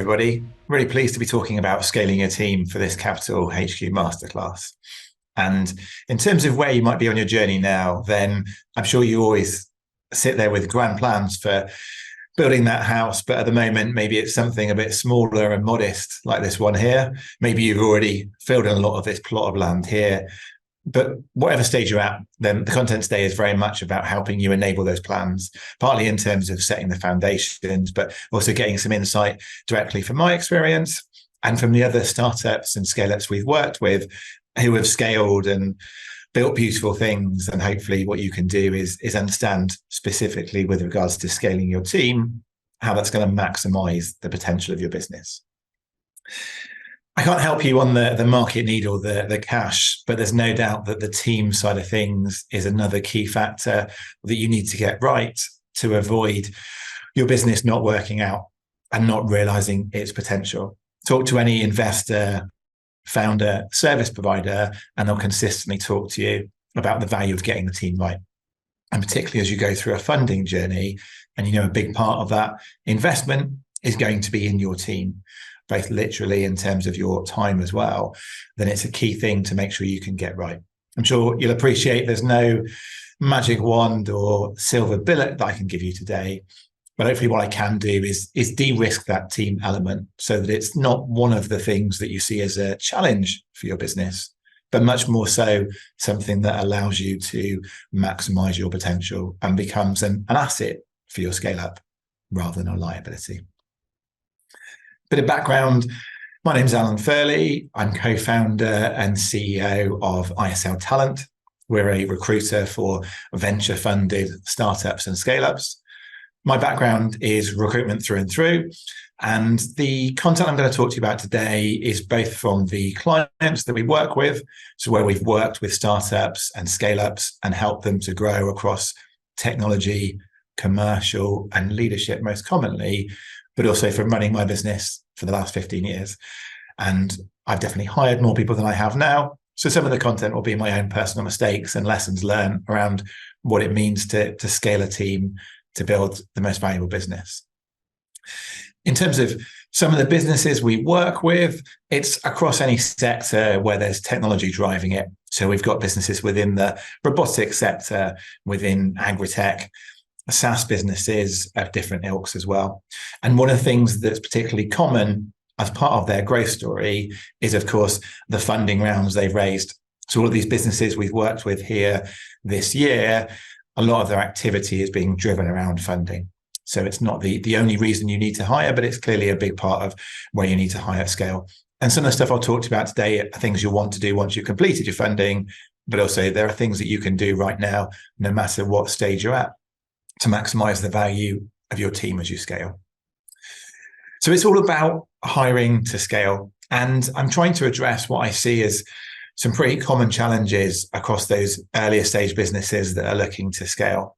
everybody. Really pleased to be talking about scaling your team for this Capital HQ Masterclass. And in terms of where you might be on your journey now, then I'm sure you always sit there with grand plans for building that house. But at the moment, maybe it's something a bit smaller and modest like this one here. Maybe you've already filled in a lot of this plot of land here. But whatever stage you're at, then the content today is very much about helping you enable those plans, partly in terms of setting the foundations, but also getting some insight directly from my experience and from the other startups and scale-ups we've worked with who have scaled and built beautiful things. And hopefully what you can do is understand specifically with regards to scaling your team, how that's going to maximize the potential of your business. I can't help you on the market need or the cash, but there's no doubt that the team side of things is another key factor that you need to get right to avoid your business not working out and not realizing its potential. Talk to any investor, founder, service provider, and they'll consistently talk to you about the value of getting the team right. And particularly as you go through a funding journey, and a big part of that investment is going to be in your team, both literally in terms of your time as well, then it's a key thing to make sure you can get right. I'm sure you'll appreciate there's no magic wand or silver bullet that I can give you today, but hopefully what I can do is de-risk that team element so that it's not one of the things that you see as a challenge for your business, but much more so something that allows you to maximize your potential and becomes an asset for your scale up rather than a liability. Bit of background, my name's Alan Furley. I'm co-founder and CEO of ISL Talent. We're a recruiter for venture-funded startups and scale-ups. My background is recruitment through and through, and the content I'm going to talk to you about today is both from the clients that we work with, so where we've worked with startups and scale-ups and helped them to grow across technology, commercial, and leadership most commonly, but also from running my business for the last 15 years. And I've definitely hired more people than I have now. So some of the content will be my own personal mistakes and lessons learned around what it means to scale a team to build the most valuable business. In terms of some of the businesses we work with, it's across any sector where there's technology driving it. So we've got businesses within the robotics sector, within agri-tech, SaaS businesses of different ilks as well. And one of the things that's particularly common as part of their growth story is, of course, the funding rounds they've raised. So all of these businesses we've worked with here this year, a lot of their activity is being driven around funding. So it's not the only reason you need to hire, but it's clearly a big part of where you need to hire at scale. And some of the stuff I'll talk to you about today are things you'll want to do once you've completed your funding, but also there are things that you can do right now, no matter what stage you're at, to maximize the value of your team as you scale. So it's all about hiring to scale. And I'm trying to address what I see as some pretty common challenges across those earlier stage businesses that are looking to scale.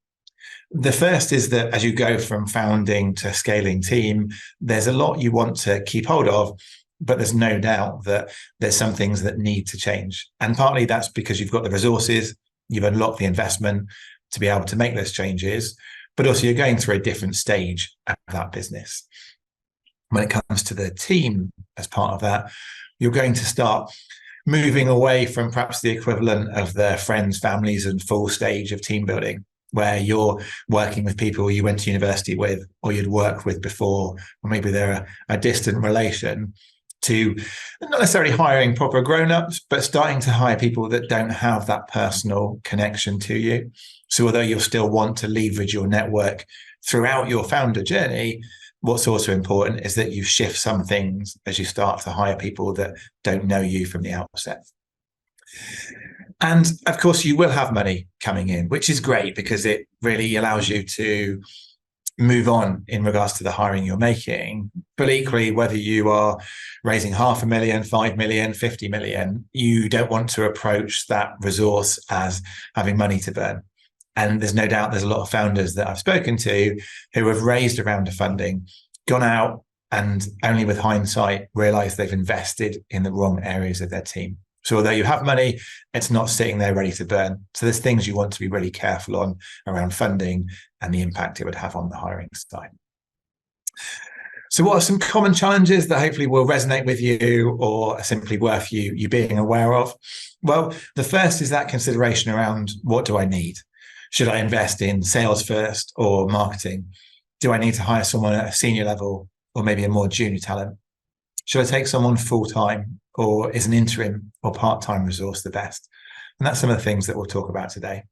The first is that as you go from founding to scaling team, there's a lot you want to keep hold of, but there's no doubt that there's some things that need to change. And partly that's because you've got the resources, you've unlocked the investment to be able to make those changes, but also you're going through a different stage of that business. When it comes to the team as part of that, you're going to start moving away from perhaps the equivalent of the friends, families, and full stage of team building, where you're working with people you went to university with or you'd worked with before, or maybe they're a distant relation, to not necessarily hiring proper grown-ups, but starting to hire people that don't have that personal connection to you. So although you'll still want to leverage your network throughout your founder journey, what's also important is that you shift some things as you start to hire people that don't know you from the outset. And of course, you will have money coming in, which is great because it really allows you to move on in regards to the hiring you're making. But equally, whether you are raising 500,000, 5 million, 50 million, you don't want to approach that resource as having money to burn. And there's no doubt there's a lot of founders that I've spoken to who have raised a round of funding, gone out and only with hindsight realized they've invested in the wrong areas of their team. So although you have money, it's not sitting there ready to burn. So there's things you want to be really careful on around funding and the impact it would have on the hiring side. So what are some common challenges that hopefully will resonate with you or are simply worth you being aware of? Well, the first is that consideration around, what do I need? Should I invest in sales first or marketing? Do I need to hire someone at a senior level or maybe a more junior talent? Should I take someone full-time, or is an interim or part-time resource the best? And that's some of the things that we'll talk about today.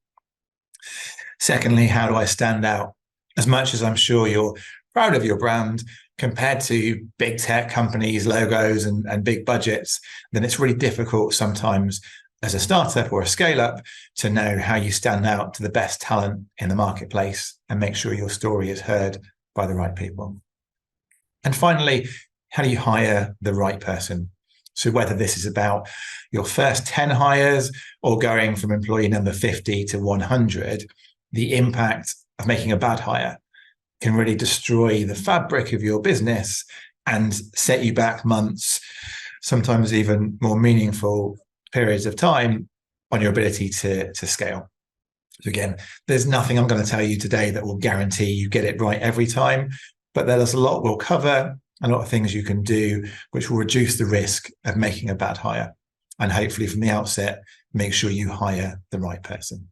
Secondly, how do I stand out? As much as I'm sure you're proud of your brand, compared to big tech companies, logos, and big budgets, then it's really difficult sometimes as a startup or a scale-up to know how you stand out to the best talent in the marketplace and make sure your story is heard by the right people. And finally, how do you hire the right person? So whether this is about your first 10 hires or going from employee number 50 to 100, the impact of making a bad hire can really destroy the fabric of your business and set you back months, sometimes even more meaningful periods of time on your ability to scale. So again, there's nothing I'm going to tell you today that will guarantee you get it right every time, but there's a lot we'll cover, a lot of things you can do which will reduce the risk of making a bad hire, and hopefully from the outset make sure you hire the right person.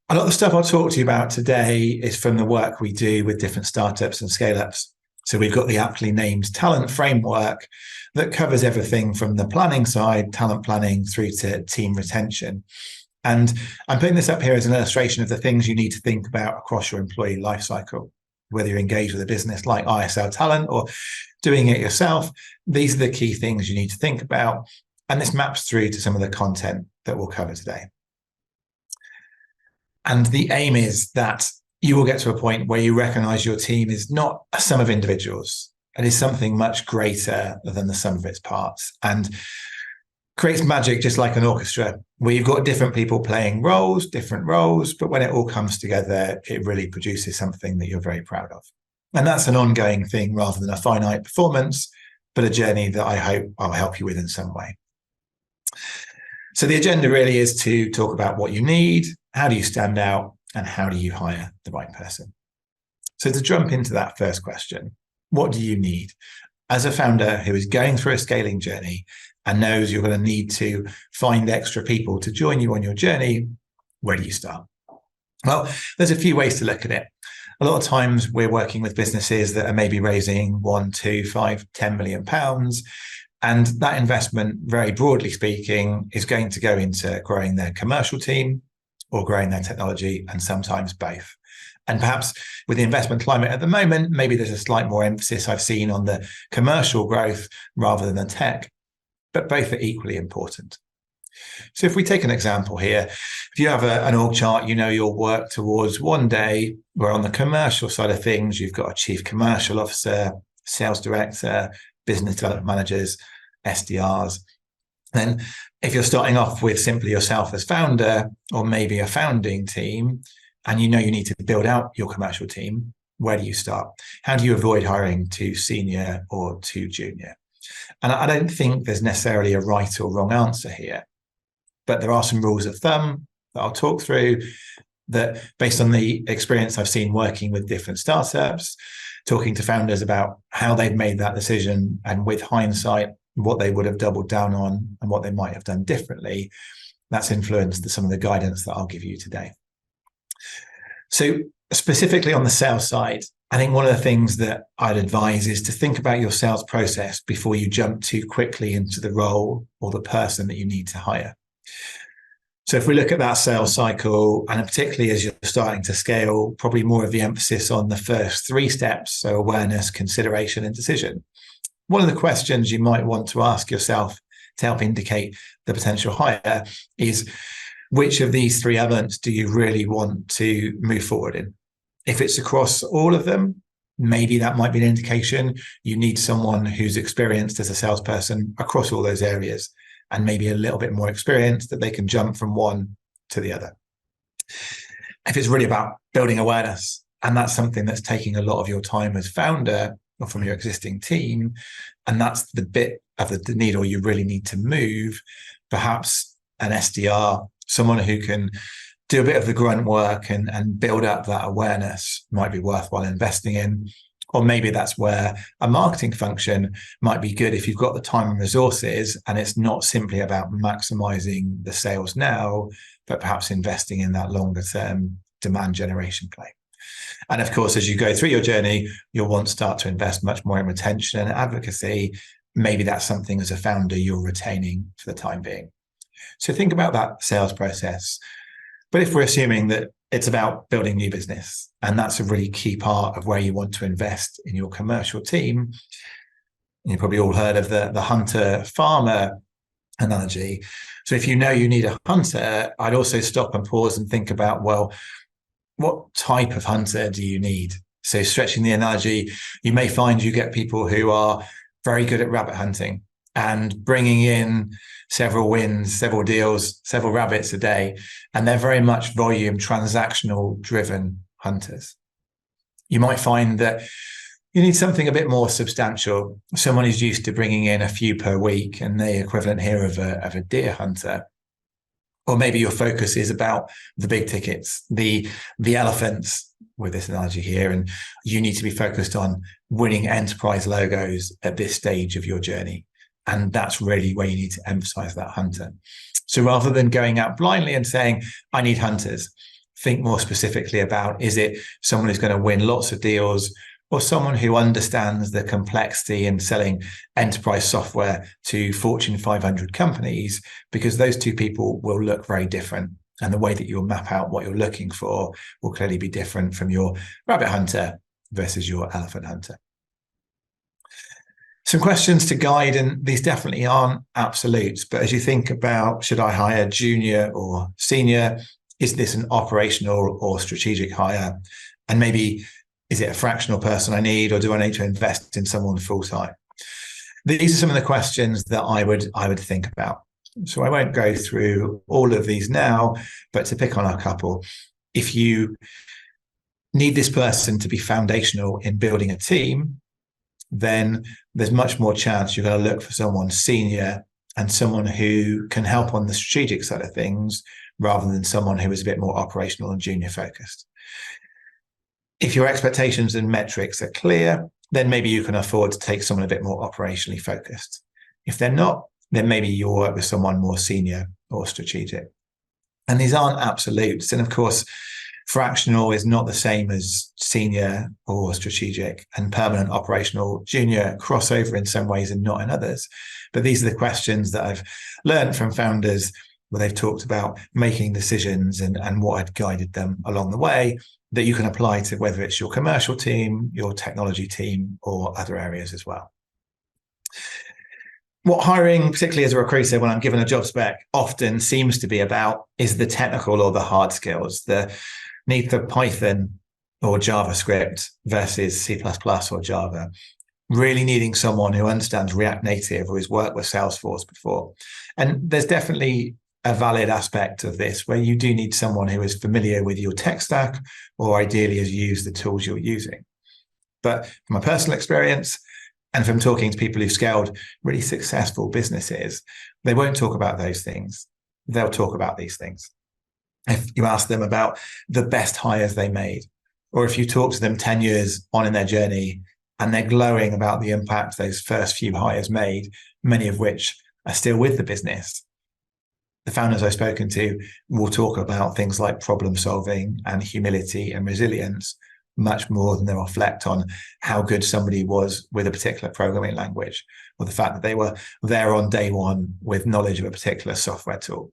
A lot of the stuff I'll talk to you about today is from the work we do with different startups and scale-ups. So we've got the aptly named talent framework that covers everything from the planning side, talent planning, through to team retention. And I'm putting this up here as an illustration of the things you need to think about across your employee lifecycle. Whether you engage with a business like ISL Talent or doing it yourself, these are the key things you need to think about. And this maps through to some of the content that we'll cover today. And the aim is that you will get to a point where you recognize your team is not a sum of individuals. It is something much greater than the sum of its parts, and creates magic just like an orchestra, where you've got different people playing different roles, but when it all comes together, it really produces something that you're very proud of. And that's an ongoing thing rather than a finite performance, but a journey that I hope I'll help you with in some way. So the agenda really is to talk about what you need, how do you stand out, and how do you hire the right person? So to jump into that first question, what do you need? As a founder who is going through a scaling journey and knows you're going to need to find extra people to join you on your journey, where do you start? Well, there's a few ways to look at it. A lot of times we're working with businesses that are maybe raising 1, 2, 5, 10 million pounds. And that investment, very broadly speaking, is going to go into growing their commercial team or growing their technology, and sometimes both. And perhaps with the investment climate at the moment, maybe there's a slight more emphasis I've seen on the commercial growth rather than the tech, but both are equally important. So if we take an example here, if you have an org chart, you'll work towards one day where on the commercial side of things, you've got a chief commercial officer, sales director, business development managers, SDRs. Then if you're starting off with simply yourself as founder, or maybe a founding team, and you need to build out your commercial team, where do you start? How do you avoid hiring too senior or too junior? And I don't think there's necessarily a right or wrong answer here, but there are some rules of thumb that I'll talk through that, based on the experience I've seen working with different startups, talking to founders about how they've made that decision, and with hindsight, what they would have doubled down on and what they might have done differently. That's influenced some of the guidance that I'll give you today. So specifically on the sales side, I think one of the things that I'd advise is to think about your sales process before you jump too quickly into the role or the person that you need to hire. So if we look at that sales cycle, and particularly as you're starting to scale, probably more of the emphasis on the first 3 steps, so awareness, consideration, and decision. One of the questions you might want to ask yourself to help indicate the potential hire is, which of these 3 elements do you really want to move forward in? If it's across all of them, maybe that might be an indication you need someone who's experienced as a salesperson across all those areas, and maybe a little bit more experience that they can jump from one to the other. If it's really about building awareness, and that's something that's taking a lot of your time as founder or from your existing team, and that's the bit of the needle you really need to move, perhaps an SDR, someone who can do a bit of the grunt work and build up that awareness, might be worthwhile investing in. Or maybe that's where a marketing function might be good if you've got the time and resources, and it's not simply about maximizing the sales now, but perhaps investing in that longer term demand generation play. And of course, as you go through your journey, you'll want to start to invest much more in retention and advocacy. Maybe that's something as a founder you're retaining for the time being. So think about that sales process. But if we're assuming that it's about building new business, and that's a really key part of where you want to invest in your commercial team, you've probably all heard of the hunter-farmer analogy. So if you know you need a hunter, I'd also stop and pause and think about, well, what type of hunter do you need? So stretching the analogy, you may find you get people who are very good at rabbit hunting and bringing in several wins, several deals, several rabbits a day. And they're very much volume, transactional driven hunters. You might find that you need something a bit more substantial. Someone who's used to bringing in a few per week, and the equivalent here of a deer hunter. Or maybe your focus is about the big tickets, the elephants with this analogy here, and you need to be focused on winning enterprise logos at this stage of your journey. And that's really where you need to emphasize that hunter. So rather than going out blindly and saying, I need hunters, think more specifically about, is it someone who's going to win lots of deals, or someone who understands the complexity in selling enterprise software to Fortune 500 companies, because those two people will look very different. And the way that you'll map out what you're looking for will clearly be different from your rabbit hunter versus your elephant hunter. Some questions to guide, and these definitely aren't absolutes, but as you think about, should I hire junior or senior? Is this an operational or strategic hire? And maybe, is it a fractional person I need, or do I need to invest in someone full time? These are some of the questions that I would think about. So I won't go through all of these now, but to pick on a couple, if you need this person to be foundational in building a team, then there's much more chance you're going to look for someone senior and someone who can help on the strategic side of things, rather than someone who is a bit more operational and junior focused. If your expectations and metrics are clear, then maybe you can afford to take someone a bit more operationally focused. If they're not, then maybe you'll work with someone more senior or strategic. And these aren't absolutes. And of course, fractional is not the same as senior or strategic, and permanent, operational, junior crossover in some ways and not in others. But these are the questions that I've learned from founders where they've talked about making decisions and what had guided them along the way, that you can apply to whether it's your commercial team, your technology team, or other areas as well. What hiring, particularly as a recruiter, when I'm given a job spec, often seems to be about is the technical or the hard skills, the need for Python or JavaScript versus C++ or Java. Really needing someone who understands React Native or has worked with Salesforce before. And there's definitely a valid aspect of this where you do need someone who is familiar with your tech stack, or ideally has used the tools you're using. But from my personal experience, and from talking to people who've scaled really successful businesses, they won't talk about those things. They'll talk about these things. If you ask them about the best hires they made, or if you talk to them 10 years on in their journey and they're glowing about the impact those first few hires made, many of which are still with the business, the founders I've spoken to will talk about things like problem solving and humility and resilience much more than they'll reflect on how good somebody was with a particular programming language, or the fact that they were there on day one with knowledge of a particular software tool.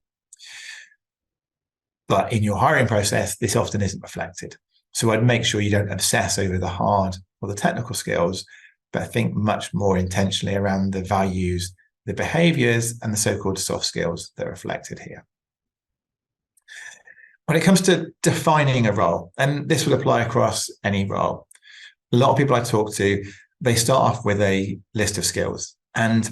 But in your hiring process, this often isn't reflected. So I'd make sure you don't obsess over the hard or the technical skills, but think much more intentionally around the values, the behaviors, and the so-called soft skills that are reflected here. When it comes to defining a role, and this would apply across any role, a lot of people I talk to, they start off with a list of skills, and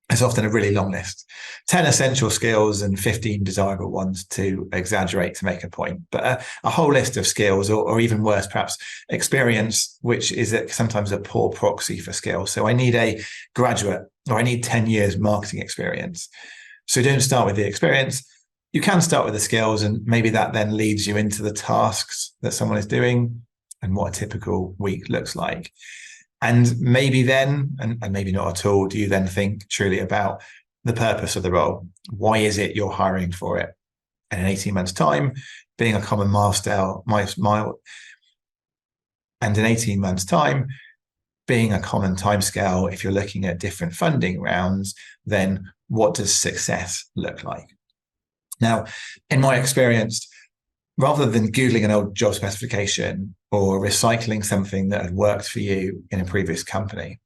it's often a really long list, 10 essential skills and 15 desirable ones, to exaggerate to make a point, but a whole list of skills, or even worse, perhaps experience, which is sometimes a poor proxy for skills. So I need a graduate, or I need 10 years marketing experience. So don't start with the experience. You can start with the skills, and maybe that then leads you into the tasks that someone is doing. and what a typical week looks like. And maybe then, and maybe not at all, do you then think truly about the purpose of the role? Why is it you're hiring for it? And in 18 months' time, being a common milestone, and in 18 months' time, being a common timescale, if you're looking at different funding rounds, then what does success look like? Now, in my experience, rather than Googling an old job specification or recycling something that had worked for you in a previous company,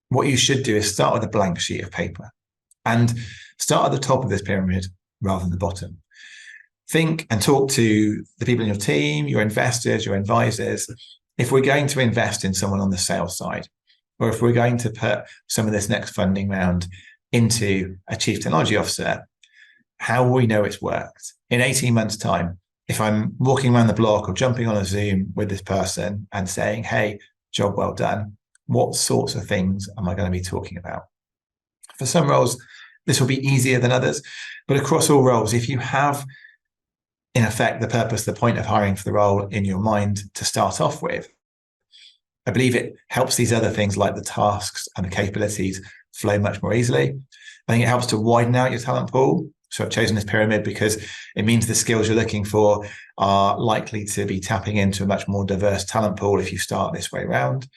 what you should do is start with a blank sheet of paper and start at the top of this pyramid rather than the bottom. Think and talk to the people in your team, your investors, your advisors. If we're going to invest in someone on the sales side, or if we're going to put some of this next funding round into a chief technology officer, how will we know it's worked? In 18 months' time, if I'm walking around the block or jumping on a Zoom with this person and saying, hey, job well done, what sorts of things am I going to be talking about? For some roles, this will be easier than others, but across all roles, if you have, in effect, the purpose, the point of hiring for the role in your mind to start off with, I believe it helps these other things like the tasks and the capabilities flow much more easily. I think it helps to widen out your talent pool. So I've chosen this pyramid because it means the skills you're looking for are likely to be tapping into a much more diverse talent pool if you start this way around.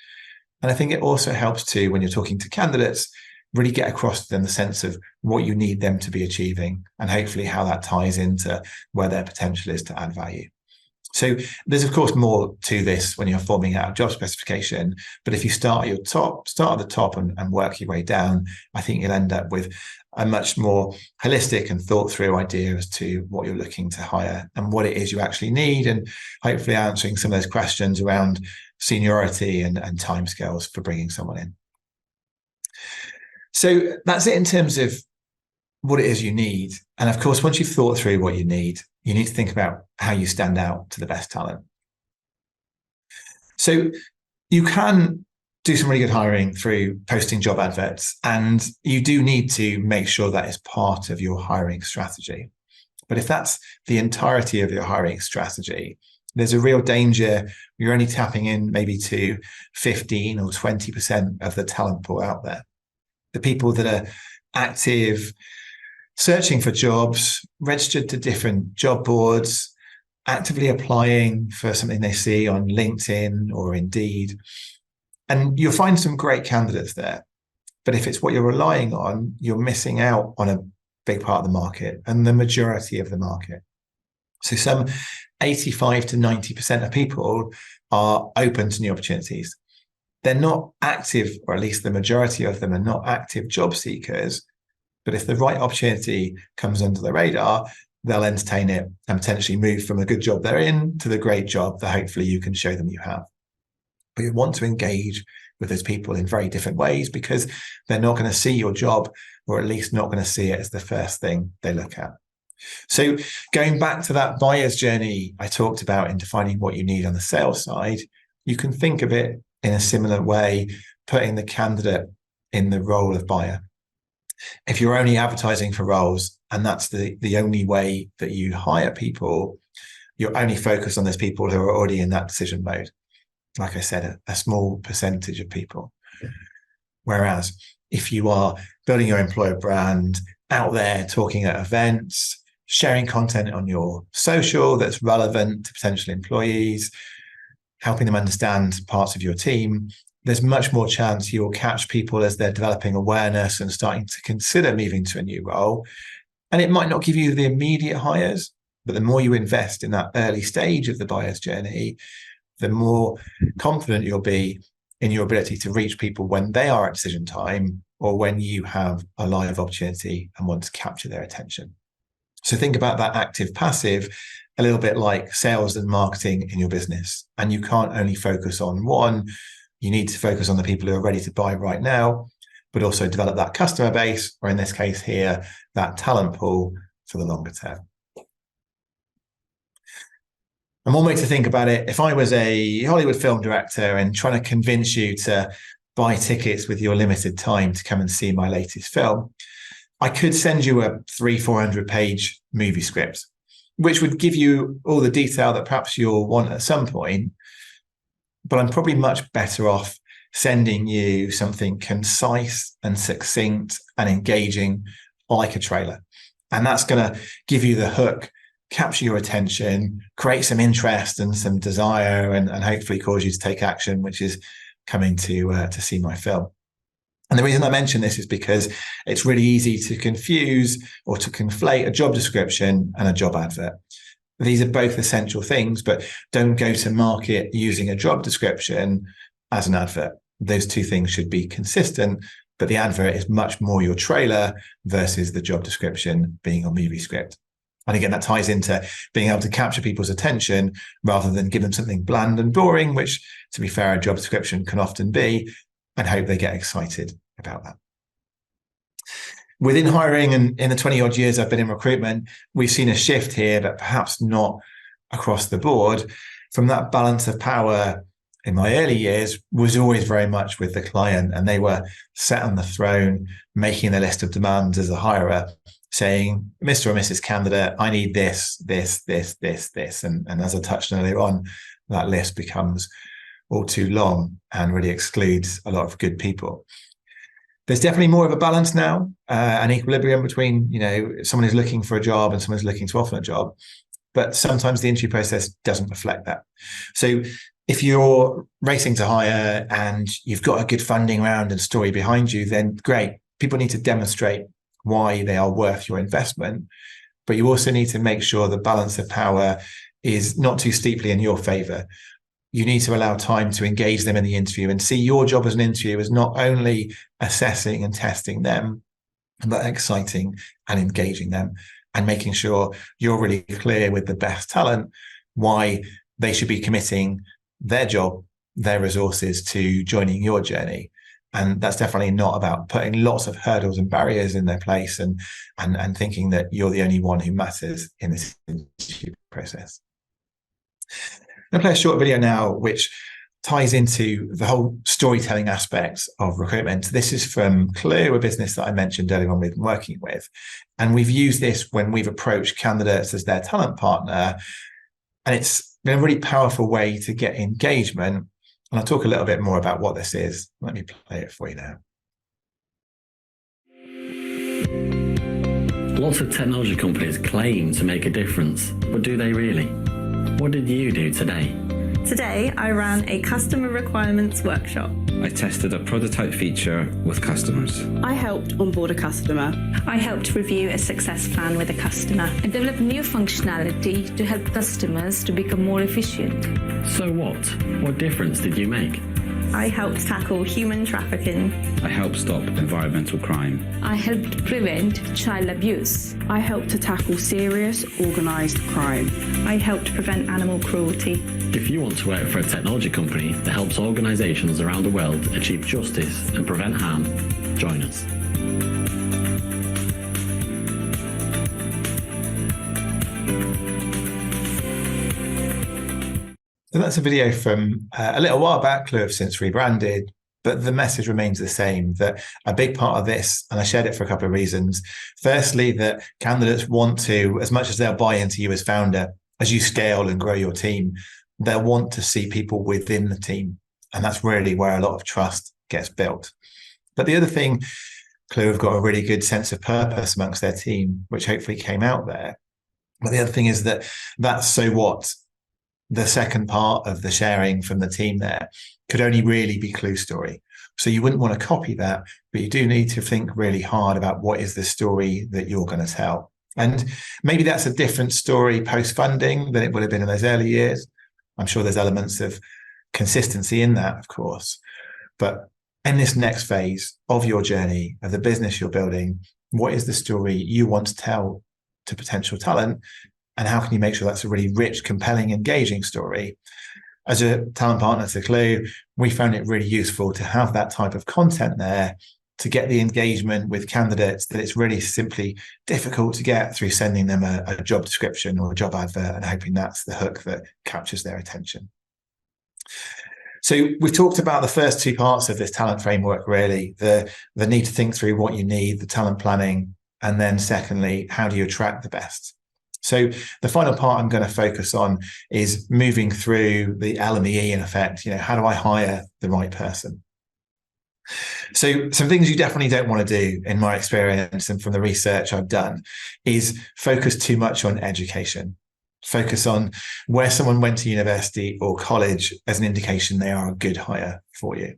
And I think it also helps to, when you're talking to candidates, really get across to them the sense of what you need them to be achieving and hopefully how that ties into where their potential is to add value. So there's, of course, more to this when you're forming out a job specification. But if you start at the top and work your way down, I think you'll end up with a much more holistic and thought through idea as to what you're looking to hire and what it is you actually need, and hopefully answering some of those questions around seniority and timescales for bringing someone in. So that's it in terms of what it is you need. And of course, once you've thought through what you need to think about how you stand out to the best talent. So you can do some really good hiring through posting job adverts, and you do need to make sure that is part of your hiring strategy. But if that's the entirety of your hiring strategy, there's a real danger you're only tapping in maybe to 15 or 20% of the talent pool out there. The people that are active, searching for jobs, registered to different job boards, actively applying for something they see on LinkedIn or Indeed. And you'll find some great candidates there. But if it's what you're relying on, you're missing out on a big part of the market and the majority of the market. So some 85 to 90% of people are open to new opportunities. They're not active, or at least the majority of them are not active job seekers. But if the right opportunity comes under the radar, they'll entertain it and potentially move from a good job they're in to the great job that hopefully you can show them you have. But you want to engage with those people in very different ways because they're not going to see your job, or at least not going to see it as the first thing they look at. So going back to that buyer's journey I talked about in defining what you need on the sales side, you can think of it in a similar way, putting the candidate in the role of buyer. If you're only advertising for roles and that's the only way that you hire people, you're only focused on those people who are already in that decision mode. Like I said, a small percentage of people. Whereas if you are building your employer brand, out there talking at events, sharing content on your social that's relevant to potential employees, helping them understand parts of your team, there's much more chance you'll catch people as they're developing awareness and starting to consider moving to a new role. And it might not give you the immediate hires, but the more you invest in that early stage of the buyer's journey, the more confident you'll be in your ability to reach people when they are at decision time or when you have a live opportunity and want to capture their attention. So think about that active passive a little bit like sales and marketing in your business. And you can't only focus on one. You need to focus on the people who are ready to buy right now, but also develop that customer base, or in this case here, that talent pool for the longer term. And one way to think about it, if I was a Hollywood film director and trying to convince you to buy tickets with your limited time to come and see my latest film, I could send you a 300-400 page movie script, which would give you all the detail that perhaps you'll want at some point. but I'm probably much better off sending you something concise and succinct and engaging like a trailer. And that's going to give you the hook, capture your attention, create some interest and some desire, and hopefully cause you to take action, which is coming to see my film. And the reason I mention this is because it's really easy to confuse or to conflate a job description and a job advert. These are both essential things, but don't go to market using a job description as an advert. Those two things should be consistent, but the advert is much more your trailer versus the job description being a movie script. And again, that ties into being able to capture people's attention rather than give them something bland and boring, which, to be fair, a job description can often be, and hope they get excited about that. Within hiring, and in the 20 odd years I've been in recruitment, we've seen a shift here, but perhaps not across the board, from that balance of power in my early years was always very much with the client, and they were sat on the throne, making a list of demands as a hirer, saying, Mr. or Mrs. Candidate, I need this, this, this, this, this. And as I touched on earlier on, that list becomes all too long and really excludes a lot of good people. There's definitely more of a balance now, an equilibrium between, someone who's looking for a job and someone who's looking to offer a job. But sometimes the interview process doesn't reflect that. So if you're racing to hire and you've got a good funding round and story behind you, then great. People need to demonstrate why they are worth your investment. But you also need to make sure the balance of power is not too steeply in your favor. You need to allow time to engage them in the interview and see your job as an interviewer as not only assessing and testing them, but exciting and engaging them and making sure you're really clear with the best talent why they should be committing their job, their resources to joining your journey. And that's definitely not about putting lots of hurdles and barriers in their place and thinking that you're the only one who matters in this interview process. I'm going to play a short video now, which ties into the whole storytelling aspect of recruitment. This is from Clue, a business that I mentioned earlier on we've been working with. And we've used this when we've approached candidates as their talent partner. And it's been a really powerful way to get engagement. And I'll talk a little bit more about what this is. Let me play it for you now. Lots of technology companies claim to make a difference, but do they really? What did you do today? Today, I ran a customer requirements workshop. I tested a prototype feature with customers. I helped onboard a customer. I helped review a success plan with a customer and develop new functionality to help customers to become more efficient. So what? What difference did you make? I helped tackle human trafficking. I helped stop environmental crime. I helped prevent child abuse. I helped to tackle serious, organised crime. I helped prevent animal cruelty. If you want to work for a technology company that helps organisations around the world achieve justice and prevent harm, join us. So that's a video from a little while back. Clue have since rebranded, but the message remains the same, that a big part of this, and I shared it for a couple of reasons. Firstly, that candidates want to, as much as they'll buy into you as founder, as you scale and grow your team, they'll want to see people within the team. And that's really where a lot of trust gets built. But the other thing, Clue have got a really good sense of purpose amongst their team, which hopefully came out there. But the other thing is that that's so what? The second part of the sharing from the team there could only really be Clue story. So you wouldn't want to copy that, but you do need to think really hard about what is the story that you're going to tell. And maybe that's a different story post-funding than it would have been in those early years. I'm sure there's elements of consistency in that, of course. But in this next phase of your journey, of the business you're building, what is the story you want to tell to potential talent? And how can you make sure that's a really rich, compelling, engaging story? As a talent partner to Clue, we found it really useful to have that type of content there to get the engagement with candidates that it's really simply difficult to get through sending them a job description or a job advert and hoping that's the hook that captures their attention. So we've talked about the first two parts of this talent framework, really, the need to think through what you need, the talent planning, and then secondly, how do you attract the best? So the final part I'm going to focus on is moving through the L and the E in effect. How do I hire the right person? So some things you definitely don't want to do, in my experience and from the research I've done, is focus too much on education. Focus on where someone went to university or college as an indication they are a good hire for you.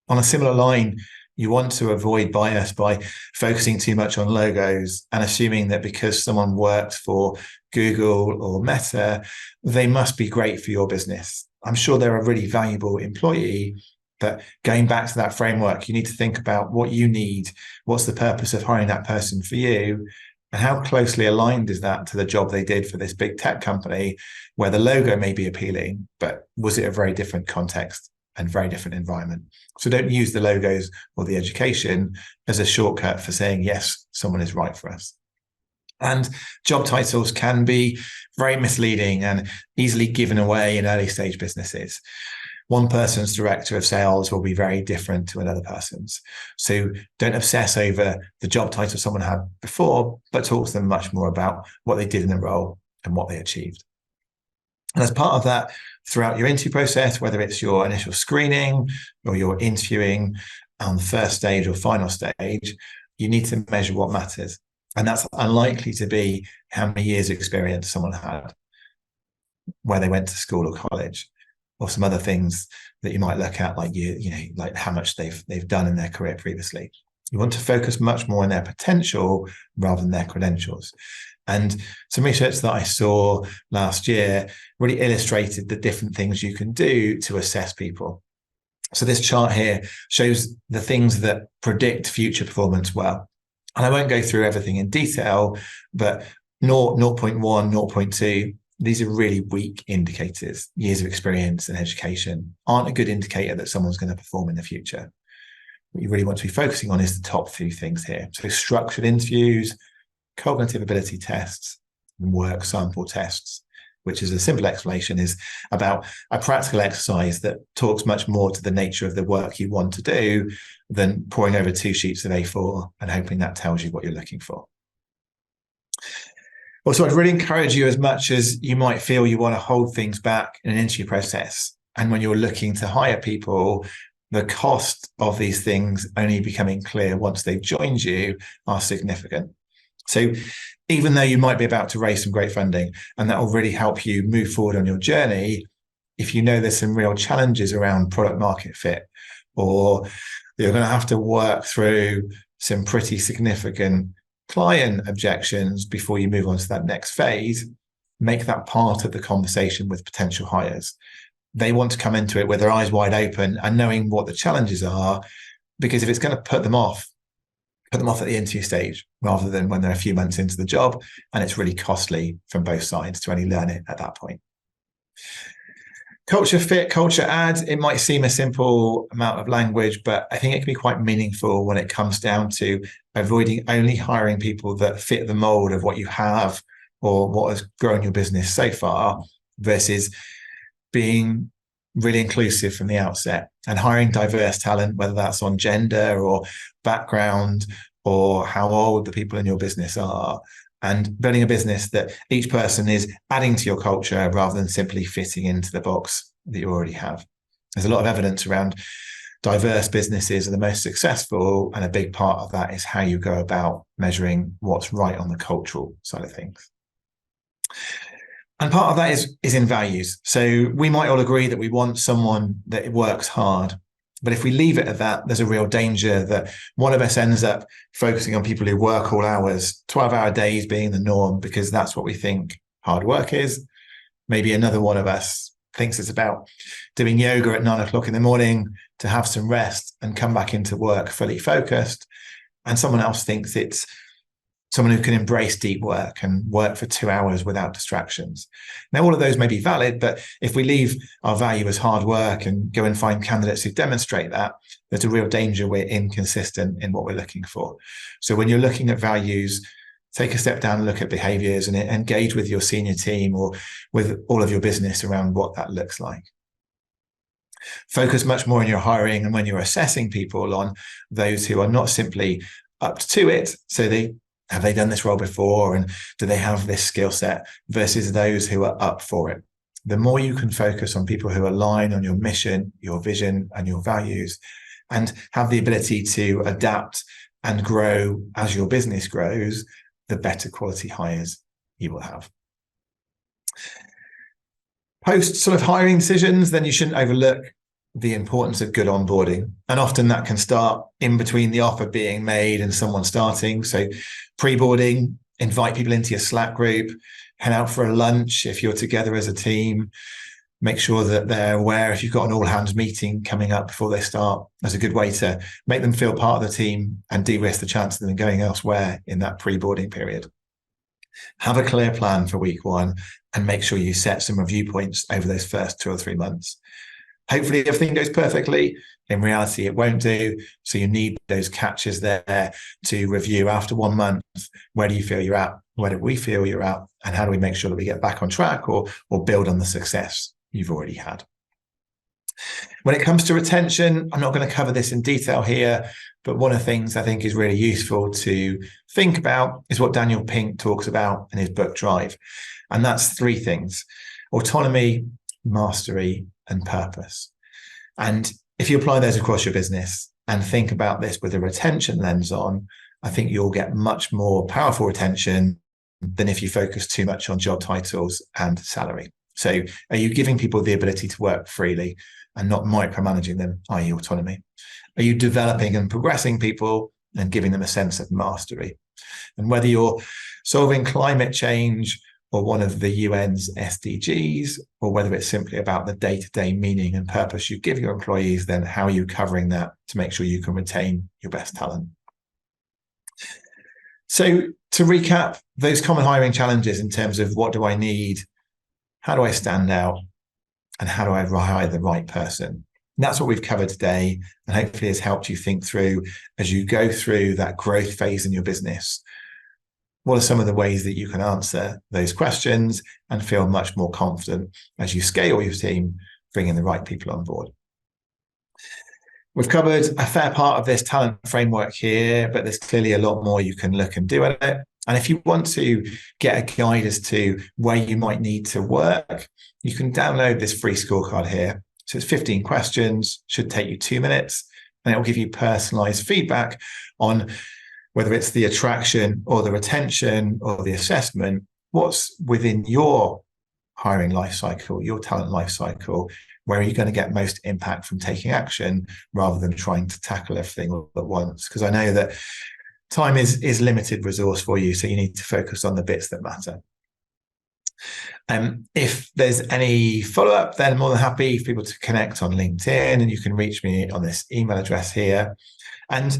On a similar line, you want to avoid bias by focusing too much on logos and assuming that because someone worked for Google or Meta, they must be great for your business. I'm sure they're a really valuable employee, but going back to that framework, you need to think about what you need. What's the purpose of hiring that person for you? And how closely aligned is that to the job they did for this big tech company where the logo may be appealing, but was it a very different context and very different environment? So don't use the logos or the education as a shortcut for saying, yes, someone is right for us. And job titles can be very misleading and easily given away in early stage businesses. One person's director of sales will be very different to another person's. So don't obsess over the job title someone had before, but talk to them much more about what they did in the role and what they achieved. And as part of that, throughout your interview process, whether it's your initial screening or your interviewing on the first stage or final stage, you need to measure what matters. And that's unlikely to be how many years of experience someone had, where they went to school or college, or some other things that you might look at, like like how much they've done in their career previously. You want to focus much more on their potential rather than their credentials. And some research that I saw last year really illustrated the different things you can do to assess people. So this chart here shows the things that predict future performance well. And I won't go through everything in detail, but 0.1, 0.2, these are really weak indicators. Years of experience and education aren't a good indicator that someone's going to perform in the future. What you really want to be focusing on is the top few things here. So structured interviews, cognitive ability tests, and work sample tests, which is a simple explanation, is about a practical exercise that talks much more to the nature of the work you want to do than poring over 2 sheets of A4 and hoping that tells you what you're looking for. Also, I'd really encourage you, as much as you might feel you want to hold things back in an interview process, and when you're looking to hire people, the cost of these things only becoming clear once they've joined you are significant. So even though you might be about to raise some great funding, and that will really help you move forward on your journey, if you know there's some real challenges around product market fit, or you're going to have to work through some pretty significant client objections before you move on to that next phase, make that part of the conversation with potential hires. They want to come into it with their eyes wide open and knowing what the challenges are, because if it's going to put them off at the interview stage rather than when they're a few months into the job, and it's really costly from both sides to only learn it at that point. Culture fit, culture add, it might seem a simple amount of language, but I think it can be quite meaningful when it comes down to avoiding only hiring people that fit the mold of what you have or what has grown your business so far, versus being really inclusive from the outset and hiring diverse talent, whether that's on gender or background or how old the people in your business are, and building a business that each person is adding to your culture rather than simply fitting into the box that you already have. There's a lot of evidence around diverse businesses are the most successful, and a big part of that is how you go about measuring what's right on the cultural side of things. And part of that is in values. So we might all agree that we want someone that works hard, but if we leave it at that, there's a real danger that one of us ends up focusing on people who work all hours, 12-hour days being the norm, because that's what we think hard work is. Maybe another one of us thinks it's about doing yoga at 9 o'clock in the morning to have some rest and come back into work fully focused. And someone else thinks it's someone who can embrace deep work and work for 2 hours without distractions. Now, all of those may be valid, but if we leave our value as hard work and go and find candidates who demonstrate that, there's a real danger we're inconsistent in what we're looking for. So when you're looking at values, take a step down and look at behaviors and engage with your senior team or with all of your business around what that looks like. Focus much more on your hiring and when you're assessing people on those who are not simply up to it, so they Have they done this role before? And do they have this skill set versus those who are up for it? The more you can focus on people who align on your mission, your vision, and your values, and have the ability to adapt and grow as your business grows, the better quality hires you will have. Post sort of hiring decisions, then you shouldn't overlook the importance of good onboarding. And often that can start in between the offer being made and someone starting. So pre-boarding, invite people into your Slack group, head out for a lunch if you're together as a team. Make sure that they're aware if you've got an all-hands meeting coming up before they start. That's a good way to make them feel part of the team and de-risk the chance of them going elsewhere in that pre-boarding period. Have a clear plan for week one and make sure you set some review points over those first 2 or 3 months. Hopefully everything goes perfectly. In reality, it won't do. So you need those catches there to review after 1 month. Where do you feel you're at? Where do we feel you're at? And how do we make sure that we get back on track or build on the success you've already had? When it comes to retention, I'm not going to cover this in detail here, but one of the things I think is really useful to think about is what Daniel Pink talks about in his book Drive. And that's 3 things: autonomy, mastery, and purpose. And if you apply those across your business and think about this with a retention lens on, I think you'll get much more powerful retention than if you focus too much on job titles and salary. So are you giving people the ability to work freely and not micromanaging them, i.e. autonomy? Are you developing and progressing people and giving them a sense of mastery? And whether you're solving climate change or one of the UN's SDGs, or whether it's simply about the day-to-day meaning and purpose you give your employees, then how are you covering that to make sure you can retain your best talent? So to recap, those common hiring challenges in terms of what do I need, how do I stand out, and how do I hire the right person? And that's what we've covered today, and hopefully has helped you think through as you go through that growth phase in your business. What are some of the ways that you can answer those questions and feel much more confident as you scale your team, bringing the right people on board? We've covered a fair part of this talent framework here, but there's clearly a lot more you can look and do at it. And if you want to get a guide as to where you might need to work, you can download this free scorecard here. So it's 15 questions, should take you 2 minutes, and it will give you personalized feedback on whether it's the attraction or the retention or the assessment, what's within your hiring life cycle, your talent life cycle, where are you going to get most impact from taking action rather than trying to tackle everything all at once? Because I know that time is limited resource for you, so you need to focus on the bits that matter. If there's any follow-up, then I'm more than happy for people to connect on LinkedIn, and you can reach me on this email address here. And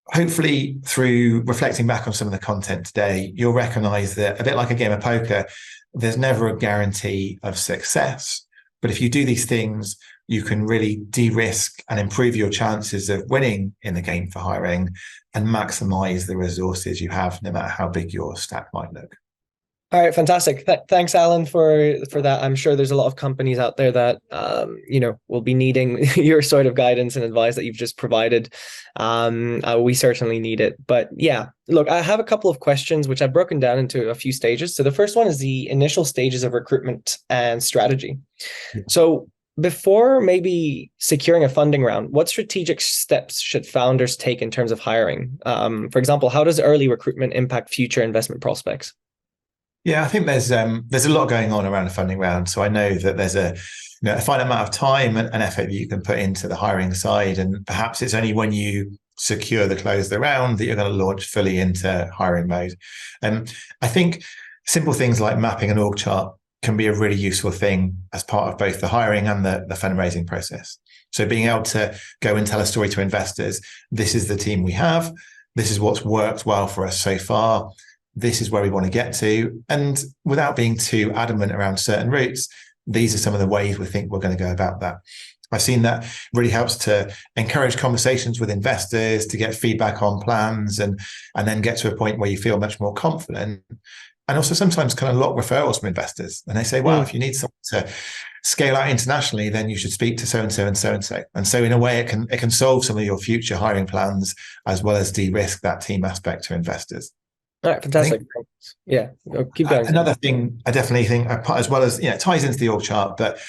hopefully through reflecting back on some of the content today, you'll recognize that a bit like a game of poker, there's never a guarantee of success. But if you do these things, you can really de-risk and improve your chances of winning in the game for hiring and maximize the resources you have, no matter how big your stack might look. All right, fantastic. Thanks, Alan, for that. I'm sure there's a lot of companies out there that will be needing your sort of guidance and advice that you've just provided. We certainly need it. But yeah, look, I have a couple of questions which I've broken down into a few stages. So the first one is the initial stages of recruitment and strategy. Yeah. So before maybe securing a funding round, what strategic steps should founders take in terms of hiring? For example, how does early recruitment impact future investment prospects? Yeah, I think there's a lot going on around a funding round. So I know that there's a finite amount of time and effort that you can put into the hiring side, and perhaps it's only when you secure the close of the round that you're going to launch fully into hiring mode. I think simple things like mapping an org chart can be a really useful thing as part of both the hiring and the fundraising process. So being able to go and tell a story to investors, this is the team we have, this is what's worked well for us so far, this is where we want to get to. And without being too adamant around certain routes, these are some of the ways we think we're going to go about that. I've seen that really helps to encourage conversations with investors, to get feedback on plans, and then get to a point where you feel much more confident. And also sometimes kind of lock referrals from investors. And they say, well, if you need someone to scale out internationally, then you should speak to so-and-so and so-and-so. And so in a way, it can solve some of your future hiring plans, as well as de-risk that team aspect to investors. All right, fantastic. Yeah, keep going. Another thing I definitely think, as well as, it ties into the org chart, but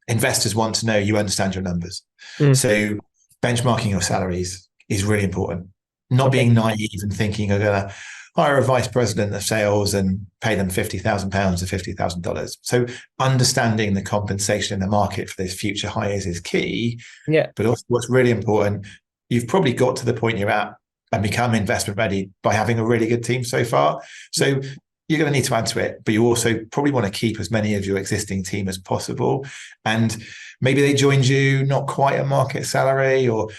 investors want to know you understand your numbers. So benchmarking your salaries is really important. Not being naive and thinking you're going to hire a vice president of sales and pay them £50,000 or $50,000. So understanding the compensation in the market for those future hires is key. Yeah. But also what's really important, you've probably got to the point you're at and become investment ready by having a really good team so far. So you're going to need to add to it, but you also probably want to keep as many of your existing team as possible. And maybe they joined you not quite a market salary, or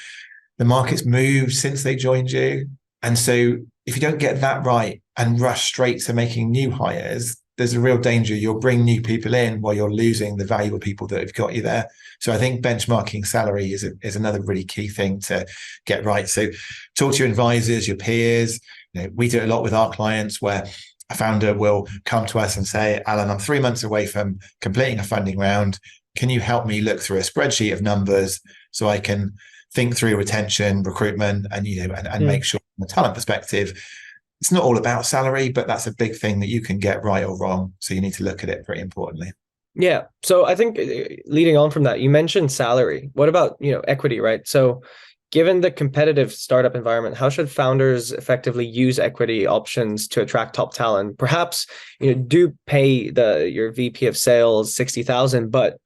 the market's moved since they joined you. And so if you don't get that right and rush straight to making new hires, there's a real danger you'll bring new people in while you're losing the valuable people that have got you there. So I think benchmarking salary is another really key thing to get right. So talk to your advisors, your peers. We do it a lot with our clients where a founder will come to us and say, Alan, I'm 3 months away from completing a funding round. Can you help me look through a spreadsheet of numbers so I can think through retention, recruitment, and make sure from a talent perspective, it's not all about salary, but that's a big thing that you can get right or wrong. So you need to look at it pretty importantly. Yeah. So I think leading on from that, you mentioned salary. What about, equity, right? So given the competitive startup environment, how should founders effectively use equity options to attract top talent? Perhaps, do pay your VP of sales $60,000, but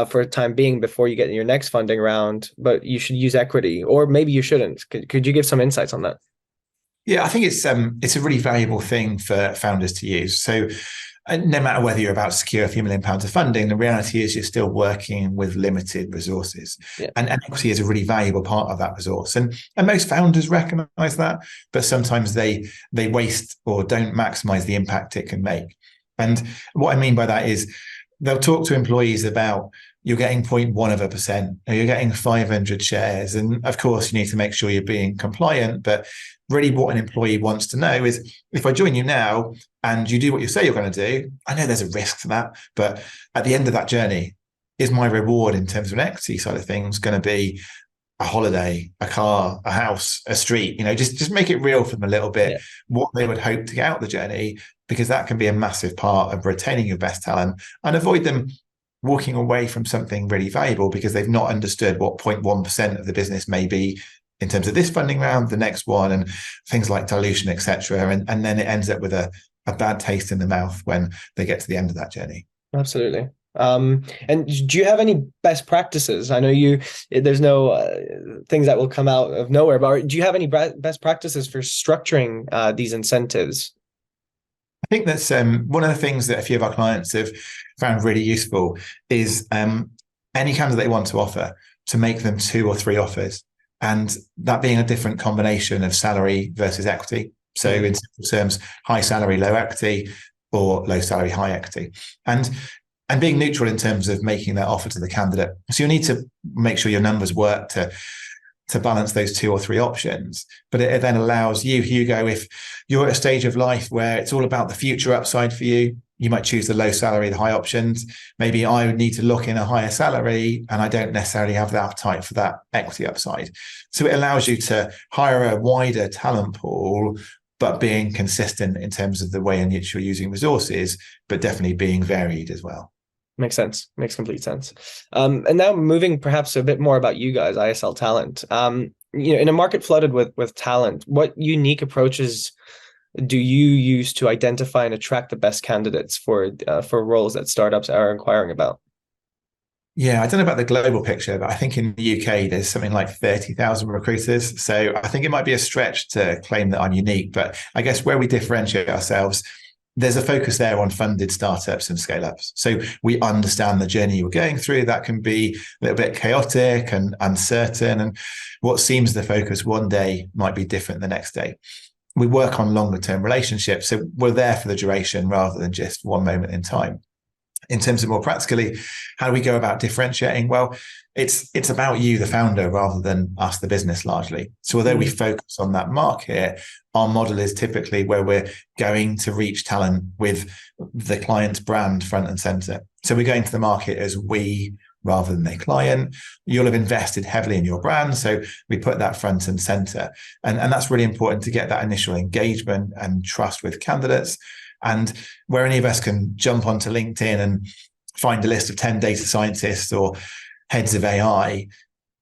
for a time being before you get in your next funding round, but you should use equity, or maybe you shouldn't. Could you give some insights on that? Yeah, I think it's a really valuable thing for founders to use. So no matter whether you're about to secure a few £1 million of funding, the reality is you're still working with limited resources. Yeah. And equity is a really valuable part of that resource. And most founders recognize that, but sometimes they waste or don't maximize the impact it can make. And what I mean by that is they'll talk to employees about you're getting 0.1%, or you're getting 500 shares. And of course, you need to make sure you're being compliant. But really what an employee wants to know is, if I join you now and you do what you say you're going to do, I know there's a risk to that. But at the end of that journey, is my reward in terms of an equity side of things going to be a holiday, a car, a house, a street? Just make it real for them a little bit, what they would hope to get out of the journey, because that can be a massive part of retaining your best talent, and avoid them walking away from something really valuable because they've not understood what 0.1% of the business may be in terms of this funding round, the next one, and things like dilution, etc. And then it ends up with a bad taste in the mouth when they get to the end of that journey. Absolutely. And do you have any best practices? I know there's no things that will come out of nowhere, but do you have any best practices for structuring these incentives? I think that's one of the things that a few of our clients have found really useful is any candidate they want to offer, to make them 2 or 3 offers, and that being a different combination of salary versus equity. So in simple terms, high salary, low equity, or low salary, high equity. And being neutral in terms of making that offer to the candidate. So you need to make sure your numbers work to balance those 2 or 3 options. But it then allows you, Hugo, if you're at a stage of life where it's all about the future upside for you, you might choose the low salary, the high options. Maybe I would need to lock in a higher salary and I don't necessarily have the appetite for that equity upside. So it allows you to hire a wider talent pool, but being consistent in terms of the way in which you're using resources, but definitely being varied as well. Makes sense. Makes complete sense. And now moving perhaps a bit more about you guys, ISL Talent. In a market flooded with talent, what unique approaches do you use to identify and attract the best candidates for roles that startups are inquiring about? Yeah, I don't know about the global picture, but I think in the UK, there's something like 30,000 recruiters. So I think it might be a stretch to claim that I'm unique, but I guess where we differentiate ourselves, there's a focus there on funded startups and scale-ups. So we understand the journey you're going through. That can be a little bit chaotic and uncertain. And what seems the focus one day might be different the next day. We work on longer term relationships. So we're there for the duration rather than just one moment in time. In terms of more practically, how do we go about differentiating? Well, it's about you, the founder, rather than us, the business, largely. So although we focus on that market, our model is typically where we're going to reach talent with the client's brand front and center. So we're going to the market as we rather than their client. You'll have invested heavily in your brand. So we put that front and center. And that's really important to get that initial engagement and trust with candidates. And where any of us can jump onto LinkedIn and find a list of 10 data scientists or heads of AI,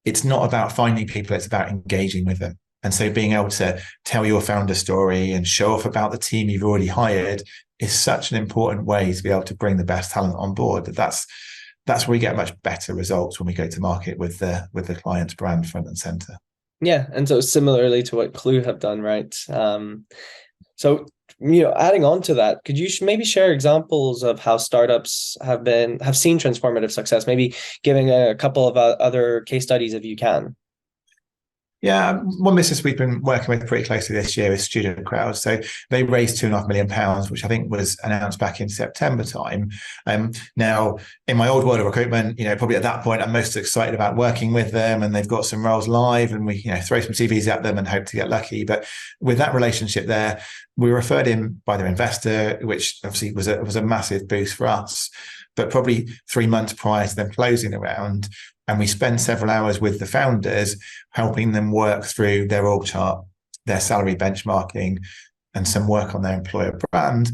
it's not about finding people, it's about engaging with them. And so being able to tell your founder story and show off about the team you've already hired is such an important way to be able to bring the best talent on board. That's where we get much better results when we go to market with the client's brand front and center. Yeah, and so similarly to what Clue have done, right? So adding on to that, could you maybe share examples of how startups have seen transformative success? Maybe giving a couple of other case studies if you can. Yeah, one business we've been working with pretty closely this year is Student Crowd. So they raised £2.5 million, which I think was announced back in September time. Now, in my old world of recruitment, probably at that point, I'm most excited about working with them, and they've got some roles live, and we throw some CVs at them and hope to get lucky. But with that relationship there, we were referred in by their investor, which obviously was a massive boost for us. But probably 3 months prior to them closing the round, and we spent several hours with the founders, helping them work through their org chart, their salary benchmarking, and some work on their employer brand,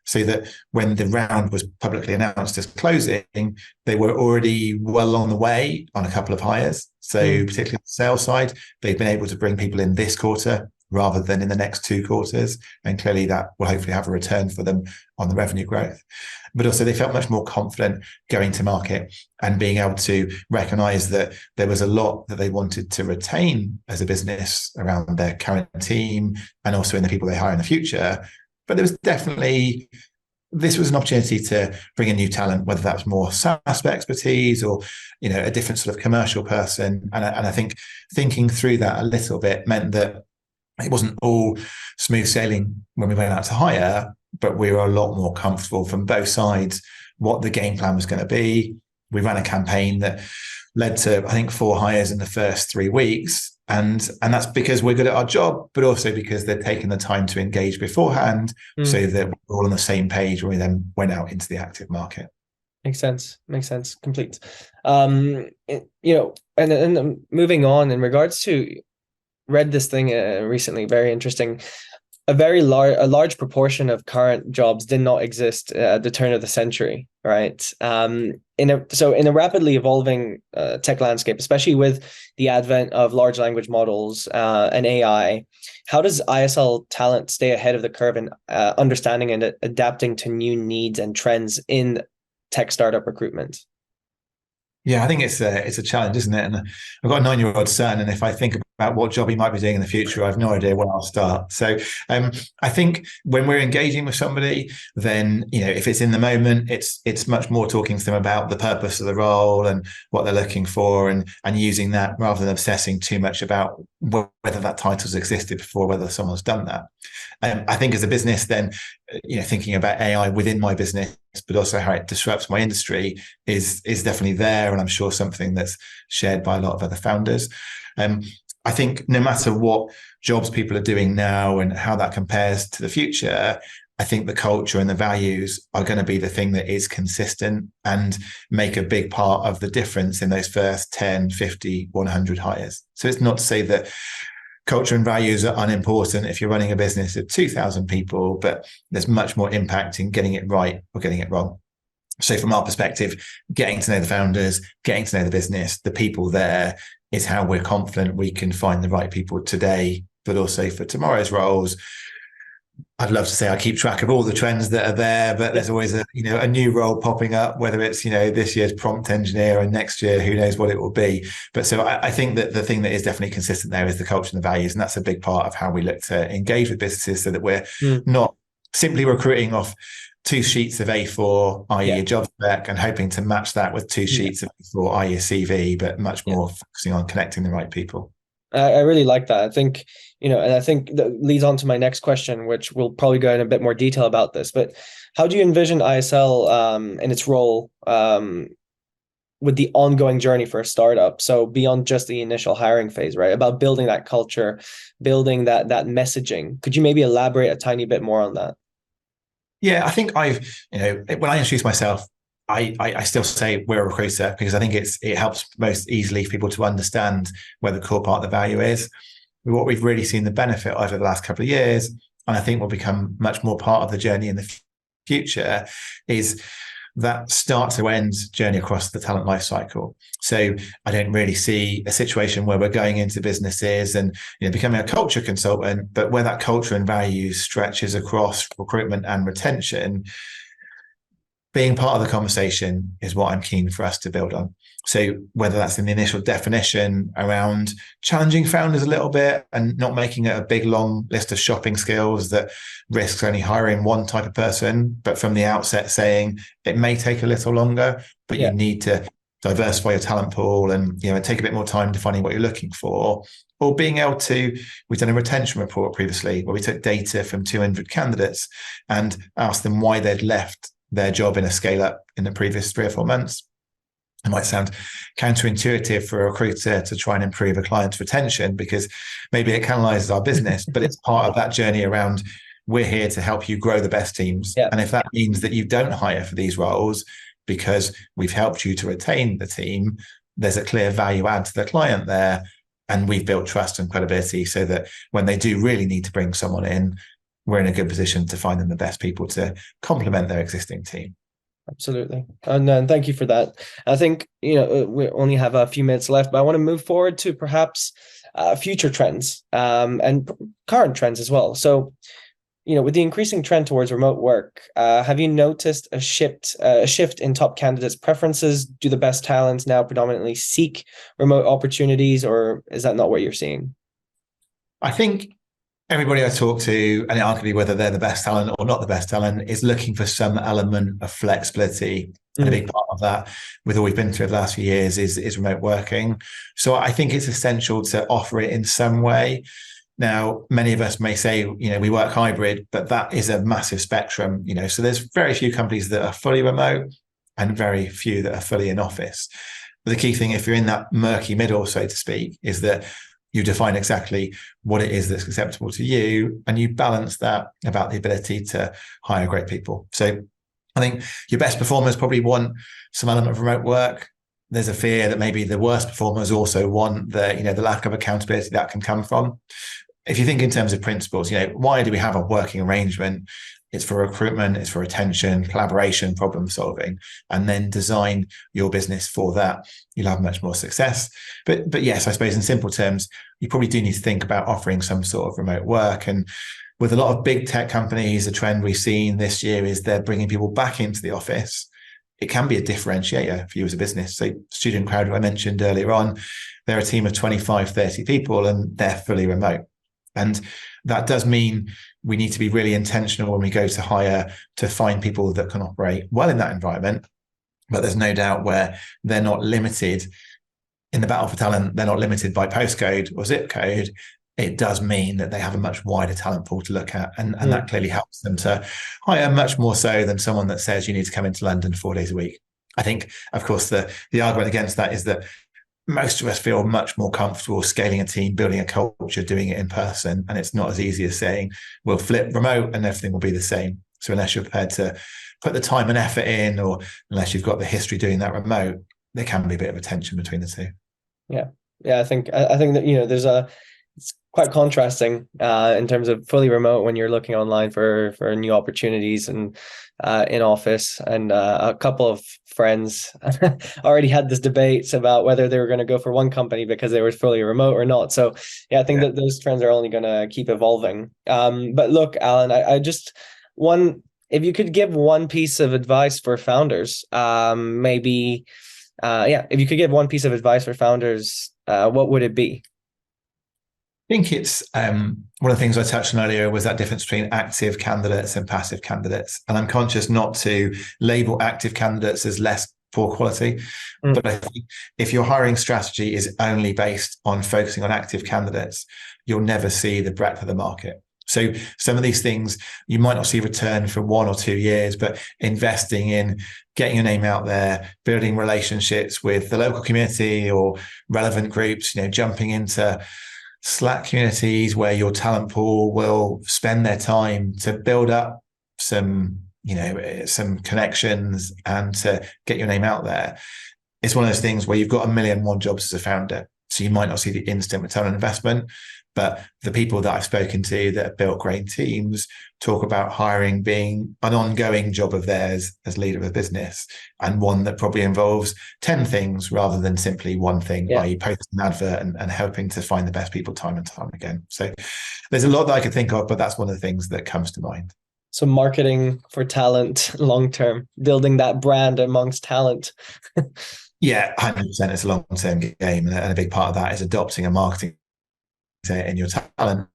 so that when the round was publicly announced as closing, they were already well on the way on a couple of hires. So particularly on the sales side, they've been able to bring people in this quarter rather than in the next 2 quarters. And clearly that will hopefully have a return for them on the revenue growth. But also they felt much more confident going to market and being able to recognize that there was a lot that they wanted to retain as a business around their current team and also in the people they hire in the future. But there was definitely, this was an opportunity to bring in new talent, whether that's more SaaS expertise or, a different sort of commercial person. And I think thinking through that a little bit meant that it wasn't all smooth sailing when we went out to hire, but we were a lot more comfortable from both sides what the game plan was going to be. We ran a campaign that led to, I think, 4 hires in the first 3 weeks. And that's because we're good at our job, but also because they'd taken the time to engage beforehand so that we're all on the same page when we then went out into the active market. Makes sense. Complete. And moving on in regards to, read this thing recently, very interesting. A large proportion of current jobs did not exist at the turn of the century, right? In a rapidly evolving tech landscape, especially with the advent of large language models and AI, how does ISL Talent stay ahead of the curve in understanding and adapting to new needs and trends in tech startup recruitment? Yeah, I think it's a challenge, isn't it? And I've got a 9-year-old son, and if I think about what job he might be doing in the future, I have no idea where I'll start. So I think when we're engaging with somebody, then if it's in the moment, it's much more talking to them about the purpose of the role and what they're looking for, and using that rather than obsessing too much about whether that title's existed before, whether someone's done that. I think as a business, then thinking about AI within my business, but also how it disrupts my industry is definitely there, and I'm sure something that's shared by a lot of other founders. I think no matter what jobs people are doing now and how that compares to the future, I think the culture and the values are going to be the thing that is consistent and make a big part of the difference in those first 10, 50, 100 hires. So it's not to say that culture and values are unimportant if you're running a business of 2,000 people, but there's much more impact in getting it right or getting it wrong. So from our perspective, getting to know the founders, getting to know the business, the people there is how we're confident we can find the right people today, but also for tomorrow's roles. I'd love to say I keep track of all the trends that are there, but there's always a new role popping up, whether it's, this year's prompt engineer and next year, who knows what it will be. But so I think that the thing that is definitely consistent there is the culture and the values. And that's a big part of how we look to engage with businesses so that we're not simply recruiting off 2 sheets of A4, i.e. a job spec, and hoping to match that with 2 sheets of A4, i.e. a CV, but much more focusing on connecting the right people. I really like that. I think, and I think that leads on to my next question, which we'll probably go in a bit more detail about this, but how do you envision ISL in its role with the ongoing journey for a startup? So beyond just the initial hiring phase, right? About building that culture, building that messaging. Could you maybe elaborate a tiny bit more on that? Yeah, I think when I introduced myself, I still say we're a recruiter because I think it helps most easily for people to understand where the core part of the value is. What we've really seen the benefit over the last couple of years, and I think will become much more part of the journey in the future, is that start to end journey across the talent life cycle. So I don't really see a situation where we're going into businesses and becoming a culture consultant, but where that culture and values stretches across recruitment and retention. Being part of the conversation is what I'm keen for us to build on. So whether that's in the initial definition around challenging founders a little bit and not making it a big, long list of shopping skills that risks only hiring one type of person, but from the outset saying it may take a little longer, but you need to diversify your talent pool and take a bit more time defining what you're looking for. Or being able to, we've done a retention report previously where we took data from 200 candidates and asked them why they'd left their job in a scale up in the previous 3 or 4 months. It might sound counterintuitive for a recruiter to try and improve a client's retention because maybe it canalizes our business, but it's part of that journey around we're here to help you grow the best teams. And if that means that you don't hire for these roles because we've helped you to retain the team, there's a clear value add to the client there. And we've built trust and credibility so that when they do really need to bring someone in, we're in a good position to find them the best people to complement their existing team. Absolutely. And thank you for that. I think, we only have a few minutes left, but I want to move forward to perhaps future trends and current trends as well. So, with the increasing trend towards remote work, have you noticed a shift in top candidates' preferences? Do the best talents now predominantly seek remote opportunities, or is that not what you're seeing? I think everybody I talk to, and arguably whether they're the best talent or not the best talent, is looking for some element of flexibility. And a big part of that, with all we've been through the last few years, is remote working. So I think it's essential to offer it in some way. Now, many of us may say, we work hybrid, but that is a massive spectrum, so there's very few companies that are fully remote and very few that are fully in office. But the key thing, if you're in that murky middle, so to speak, is that you define exactly what it is that's acceptable to you, and you balance that about the ability to hire great people. So I think your best performers probably want some element of remote work. There's a fear that maybe the worst performers also want the lack of accountability that can come from. If you think in terms of principles, why do we have a working arrangement? It's for recruitment, it's for retention, collaboration, problem solving, and then design your business for that. You'll have much more success. But yes, I suppose in simple terms, you probably do need to think about offering some sort of remote work. And with a lot of big tech companies, the trend we've seen this year is they're bringing people back into the office. It can be a differentiator for you as a business. So Student Crowd, who I mentioned earlier on, they're a team of 25, 30 people and they're fully remote. And that does mean we need to be really intentional when we go to hire to find people that can operate well in that environment. But there's no doubt where they're not limited in the battle for talent, they're not limited by postcode or zip code. It does mean that they have a much wider talent pool to look at. And that clearly helps them to hire much more so than someone that says you need to come into London 4 days a week. I think, of course, the argument against that is that most of us feel much more comfortable scaling a team, building a culture, doing it in person. And it's not as easy as saying, we'll flip remote and everything will be the same. So unless you're prepared to put the time and effort in, or unless you've got the history doing that remote, there can be a bit of a tension between the two. Yeah. I think that, it's quite contrasting in terms of fully remote when you're looking online for new opportunities and in office. And a couple of friends already had this debate about whether they were going to go for one company because they were fully remote or not. So I think that those trends are only going to keep evolving. But look, Alan, if you could give one piece of advice for founders, if you could give one piece of advice for founders, what would it be? I think it's one of the things I touched on earlier was that difference between active candidates and passive candidates. And I'm conscious not to label active candidates as less poor quality. But I think if your hiring strategy is only based on focusing on active candidates, you'll never see the breadth of the market. So some of these things you might not see return for 1 or 2 years, but investing in getting your name out there, building relationships with the local community or relevant groups, jumping into Slack communities where your talent pool will spend their time to build up some some connections and to get your name out there. It's one of those things where you've got 1,000,001 jobs as a founder. So you might not see the instant return on investment, but the people that I've spoken to that have built great teams talk about hiring being an ongoing job of theirs as leader of a business, and one that probably involves 10 things rather than simply one thing, i.e. posting an advert and helping to find the best people time and time again. So there's a lot that I could think of, but that's one of the things that comes to mind. So marketing for talent long-term, building that brand amongst talent. Yeah, 100%. It's a long-term game. And a big part of that is adopting a marketing in your talent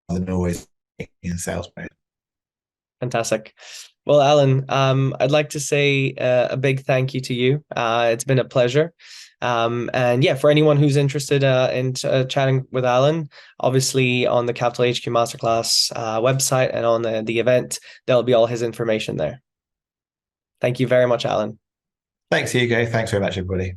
rather than always in sales mode. Fantastic. Well, Alan, I'd like to say a big thank you to you. It's been a pleasure. And yeah, for anyone who's interested in chatting with Alan, obviously on the Capital HQ Masterclass website and on the event, there'll be all his information there. Thank you very much, Alan. Thanks, Hugo. Thanks very much, everybody.